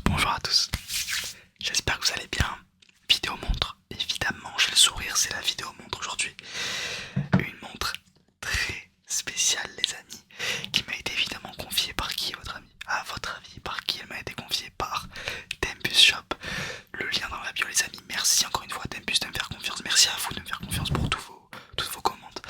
bonjour à tous. J'espère que vous allez bien. Vidéo montre, évidemment, j'ai le sourire, c'est la vidéo montre aujourd'hui. Une montre très spéciale, les amis, qui m'a été évidemment confiée par qui, à votre avis, par qui elle m'a été confiée? Par Tempus Shop. Le lien dans la bio, les amis. Merci encore une fois, Tempus, de me faire confiance. Merci à vous de me faire confiance pour toutes vos commandes.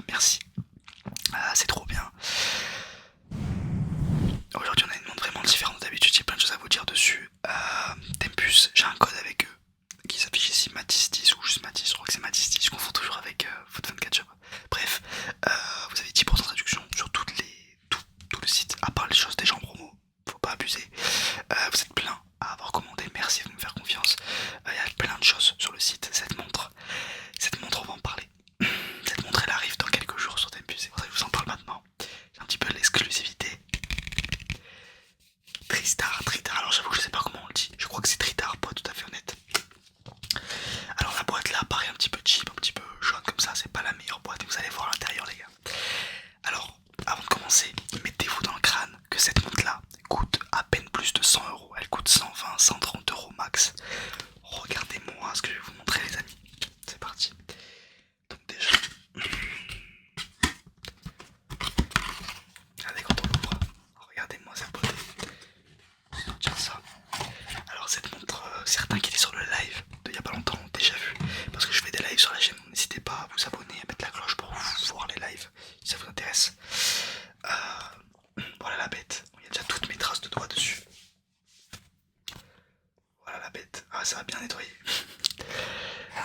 Merci. C'est trop bien. Aujourd'hui on a une montre vraiment différente d'habitude, j'ai plein de choses à vous dire dessus. Tempus, j'ai un code avec eux qui s'affiche ici, Matis10 ou juste Matis, je crois que c'est Matis10, je confonds toujours avec Foot24 Shop. Bref, vous avez 10% de réduction sur tout le site, à part les choses déjà en promo, faut pas abuser. Vous êtes plein à avoir commandé, merci de me faire confiance. Il y a plein de choses sur le site, cette montre on va en parler. Cette montre elle arrive dans quelques jours sur Tempus, c'est pour ça que je vous en parle maintenant. J'ai un petit peu l'exclusivité. Tristar, alors j'avoue que je sais pas comment on le dit, je crois que c'est Tritar, pas tout à fait honnête. Alors la boîte là paraît un petit peu cheap, un petit peu jaune comme ça, c'est pas la meilleure boîte et vous allez voir à l'intérieur les gars. Alors avant de commencer, mettez-vous dans le crâne que cette montre là coûte à peine plus de 100€, elle coûte 120, 130€ max. Regardez-moi ce que je vais vous montrer les amis, c'est parti. Donc déjà, regardez quand on l'ouvre, regardez-moi cette beauté. Tiens ça. Alors cette montre, certains qui étaient sur le live il y a pas longtemps l'ont déjà vu, parce que je fais des lives sur la chaîne, n'hésitez pas à vous abonner, à mettre la cloche pour voir les lives si ça vous intéresse. Voilà la bête, il y a déjà toutes mes traces de doigts dessus. Voilà la bête, ça va bien nettoyer.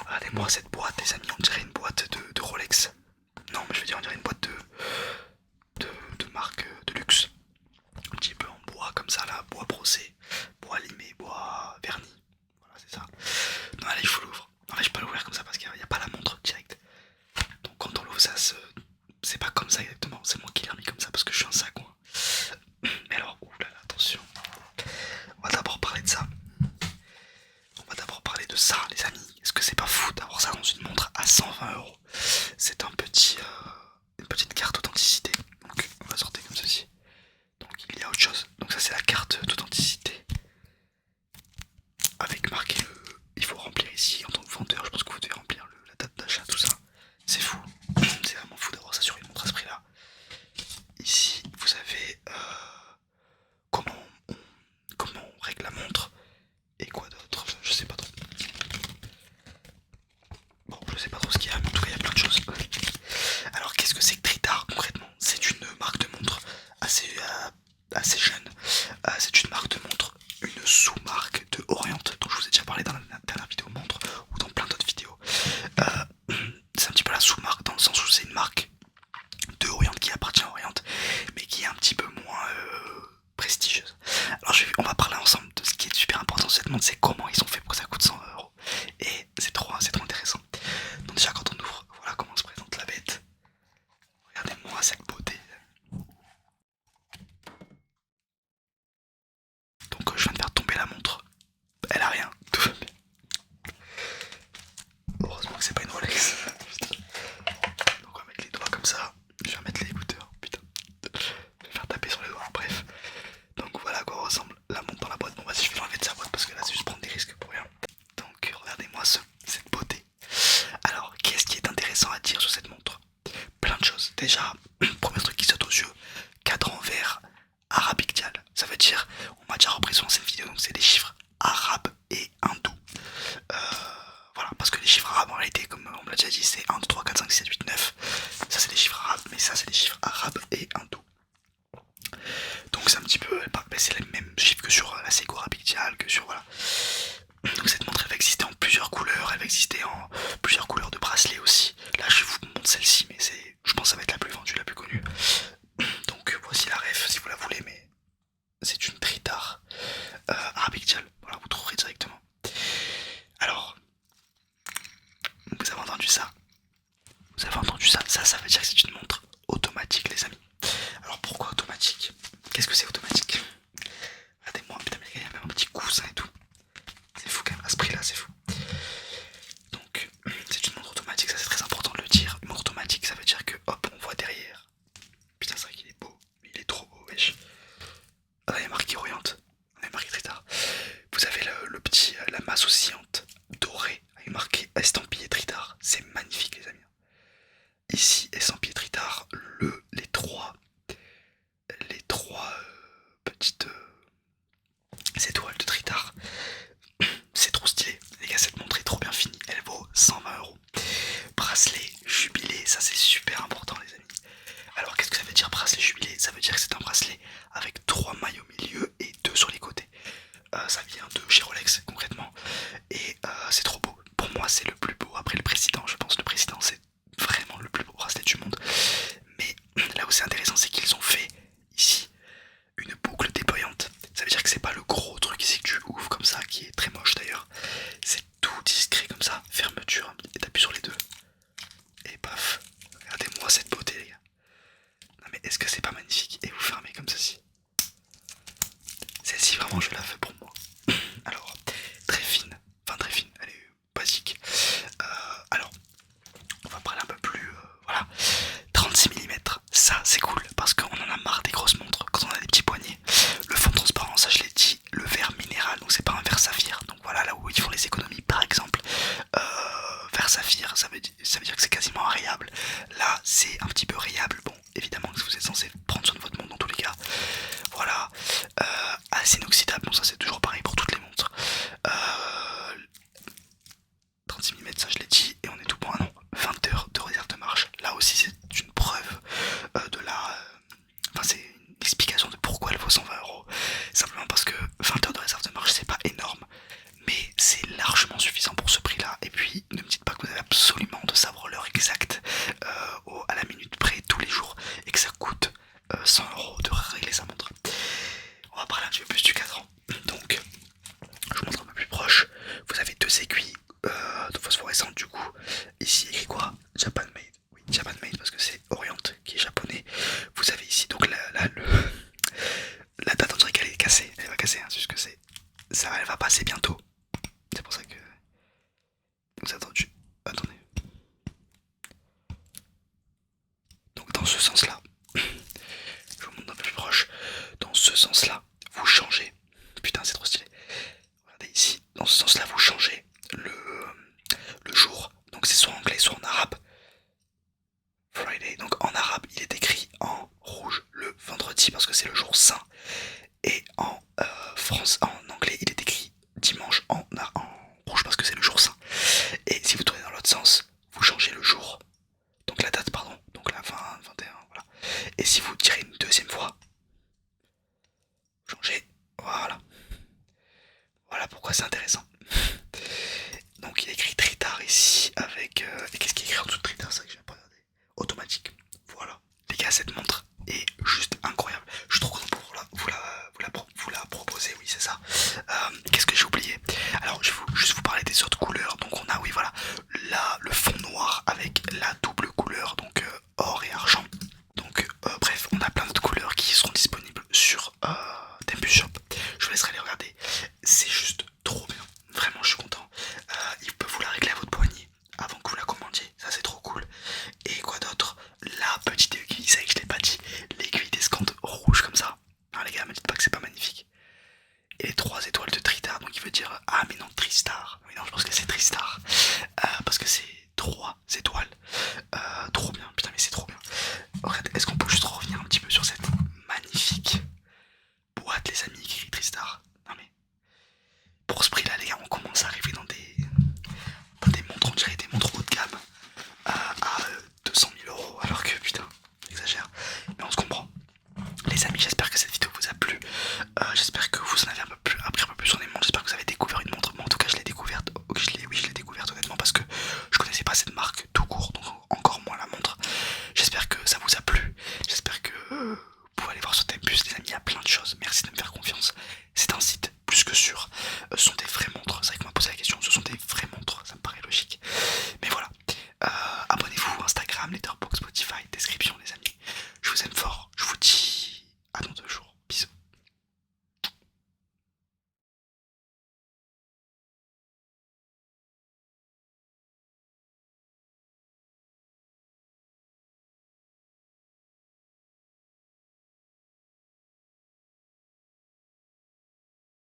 Regardez-moi cette boîte les amis, on dirait une boîte de Rolex. Non mais je veux dire on dirait une boîte de marque de luxe. Un petit peu en bois comme ça là, bois brossé, bois limé, bois verni. Voilà c'est ça. Non allez je vous l'ouvre. En fait je peux l'ouvrir comme ça parce qu'il n'y a pas la montre direct. Donc quand on l'ouvre ça c'est pas comme ça exactement. C'est moi qui l'ai remis comme ça parce que je suis un sac quoi. Mais alors oulala attention. On va d'abord parler de ça. On va d'abord parler de ça les amis. Est-ce que c'est pas fou d'avoir ça dans une montre à 120€? C'est une petite carte d'authenticité. Donc on va sortir comme ceci. Donc il y a autre chose. Donc ça c'est la carte d'authenticité. Avec marqué il faut remplir ici en tant que vendeur, je pense que vous devez remplir la date d'achat, tout ça. C'est fou. C'est vraiment fou d'avoir ça sur une montre à ce prix là. Ici vous avez comment on règle la montre. Et quoi d'autre, je sais pas trop. Bon je sais pas trop ce qu'il y a, mais en tout cas il y a plein de choses. Alors qu'est-ce que c'est que Tritar concrètement? C'est une marque de montre assez jeune. C'est une marque de montre, une sous-marque de Orient, dont je vous ai déjà parlé dans la dernière vidéo montre ou dans plein d'autres vidéos. C'est un petit peu la sous-marque dans le sens où c'est une marque de Orient qui appartient à Orient, mais qui est un petit peu moins prestigieuse. Alors on va parler ensemble de ce qui est super important sur cette montre, c'est comment ils ont fait pour que ça coûte 100€. Et c'est trop intéressant. Donc déjà quand on ouvre, voilà comment se présente la bête. Regardez-moi cette beauté. Donc je viens de faire tomber la montre. Elle a rien. Tout va bien. Heureusement que c'est pas une Rolex. Donc on va mettre les doigts comme ça. Je vais mettre les écouteurs. Putain. Je vais faire taper sur les doigts. Bref. Donc voilà à quoi ressemble la montre dans la boîte. Bon vas-y je vais l'enlever de sa boîte parce que là c'est juste prendre des risques pour rien. Donc regardez-moi cette beauté. Alors qu'est-ce qui est intéressant à dire sur cette montre? Plein de choses. Déjà, premier truc qui saute aux yeux, cadran vert arabictial. Ça veut dire, on m'a déjà repris sur cette vidéo, donc c'est les chiffres arabes et hindous. Voilà, parce que les chiffres arabes en réalité, comme on me l'a déjà dit, c'est 1, 2, 3, 4, 5, 6, 7, 8, 9. Ça c'est les chiffres arabes, mais ça c'est les chiffres arabes et hindous. Donc c'est un petit peu, c'est les mêmes chiffres que sur la Seiko arabictial, que sur voilà. Donc cette montre elle va exister en plusieurs couleurs, elle va exister en plusieurs couleurs de bracelet aussi. Là je vous montre celle-ci, mais je pense que ça va être la plus vendue, la plus connue. Donc voici la ref si vous la voulez, mais c'est une Tritar arabictial. Voilà, vous trouverez directement. Alors, vous avez entendu ça? Vous avez entendu ça? Ça veut dire que c'est une montre automatique les amis. Alors pourquoi automatique? Qu'est-ce que c'est automatique? Regardez-moi, putain mais il y a même un petit coussin et tout. C'est fou quand même, à ce prix là c'est fou. Donc c'est une montre automatique, ça c'est très important de le dire. Une montre automatique ça veut dire que hop on voit derrière. Putain c'est vrai qu'il est beau, il est trop beau wesh. Ah il y a marqué Orient. Il y a marqué masse oscillante dorée avec marqué estampillé Tritard. C'est magnifique les amis. Ici estampillé Tritard, les trois petites étoiles de Tritard. C'est trop stylé. Les gars, cette montre est trop bien finie. Elle vaut 120€. Bracelet jubilé, ça c'est super important les amis. Alors qu'est-ce que ça veut dire bracelet jubilé? Ça veut dire que c'est un bracelet avec 3 mailles au milieu et 2 sur les côtés. Ça vient de chez Rolex concrètement. Et c'est trop beau. Pour moi c'est le plus beau après le président. Je pense que le président c'est vraiment le plus beau bracelet du monde. Mais là où c'est intéressant c'est qu'ils ont fait ici une boucle déployante. Ça veut dire que c'est pas le gros truc ici que tu ouvres comme ça, qui est très moche d'ailleurs. C'est tout discret comme ça, fermeture, et t'appuies sur les deux. Et paf, regardez-moi cette beauté les gars. Non mais est-ce que c'est pas magnifique? Et vous fermez comme ceci. Celle-ci vraiment je la fais pour moi. Alors, très fine, elle est basique. Alors, on va parler un peu plus, voilà. 36 mm, ça c'est cool parce qu'on en a marre des grosses montres quand on a des petits poignets. Le fond transparent, ça je l'ai dit, le verre minéral, donc c'est pas un verre saphir. Donc voilà, là où ils font les économies, par exemple, verre saphir, ça veut dire que c'est quasiment rayable. Là c'est un petit peu rayable, bon évidemment que vous êtes censé prendre soin de votre montre dans tous les cas. Voilà, assez inoxydable, bon ça c'est toujours pareil pour toutes les montres. 36 mm, ça je l'ai dit, et on est tout bon. Ah non, 20 heures de réserve de marche. Là aussi c'est une preuve de la... Enfin c'est une explication de pourquoi elle vaut 120€. Simplement parce que 20 heures de réserve de marche c'est pas énorme, mais c'est largement suffisant pour ce prix là. Et puis ne me dites pas que vous avez absolument de savoir l'heure exacte à la minute près tous les jours et que ça coûte 100€ de régler sa montre. On va parler un petit peu plus du cadran. Donc je vous montre un peu plus proche. Vous avez deux aiguilles de phosphorescentes du coup. Ici écrit quoi? Japan made. Oui, Japan made parce que c'est Orient qui est japonais. Vous avez ici donc la date, on dirait qu'elle est cassée. Elle va casser, hein, c'est juste que ça, elle va passer bientôt. C'est pour ça que vous attendez. Donc dans ce sens là, je vous montre un peu plus proche. Dans ce sens là, vous changez. Putain c'est trop stylé. Regardez ici, dans ce sens là vous changez le jour. Donc c'est soit en anglais soit en arabe. Friday, donc en arabe il est écrit en rouge le vendredi parce que c'est le jour saint. Et en anglais il est écrit dimanche en rouge parce que c'est le jour saint. Et si vous tournez dans l'autre sens, vous changez le jour. Donc la date pardon, donc la 20, 21, voilà. Et si vous tirez une deuxième fois, vous changez, voilà. Voilà pourquoi c'est intéressant. Donc il est écrit Tritard ici avec... et qu'est-ce qui est écrit en dessous de Tritard, ça que j'ai pas regardé. Automatique. Voilà. Les gars, cette montre est juste incroyable. Je suis trop content pour vous la proposer, oui c'est ça. Qu'est-ce que j'ai oublié? Alors je vais juste vous parler des autres couleurs. Donc on a, oui voilà, là le fond noir avec la double couleur, donc or et argent. Donc bref, on a plein d'autres couleurs qui seront disponibles sur Tempus Shop. Je vous laisserai les regarder. C'est juste trop bien. Vraiment je suis content. Il peut vous la régler à votre poignet avant que vous la commandiez. Ça c'est trop cool. Et quoi d'autre? La petite aiguille, ça je l'ai pas dit. L'aiguille d'escante rouge comme ça. Non les gars, me dites pas que c'est pas magnifique. Et les 3 étoiles de Tritard, donc il veut dire... Ah mais non, Tristar. Oui non, je pense que c'est Tristar. Parce que c'est 3 étoiles. Trop bien, putain mais c'est trop bien. Regarde, est-ce qu'on peut juste revenir un petit peu sur cette magnifique boîte les amis écrit Tristar? Non mais... Pour ce prix là les gars, on commence à arriver dans des montres, on dirait des montres haut de gamme à 200 000 € alors que putain, j'exagère. Mais on se comprend. Les amis, j'espère que cette vidéo vous a plu. J'espère que vous en avez appris un peu plus sur les montres. J'espère que vous avez découvert une montre. Moi en tout cas je l'ai découverte. Oui je l'ai découverte honnêtement parce que je connaissais pas cette marque tout court, donc encore moins la montre. J'espère que ça vous a plu. J'espère que vous pouvez aller voir sur Tempus les amis, il y a plein de choses. Merci de me faire confiance. C'est un site plus que sûr. Ce sont des vraies montres. C'est vrai qu'on m'a posé la question, ce sont des vraies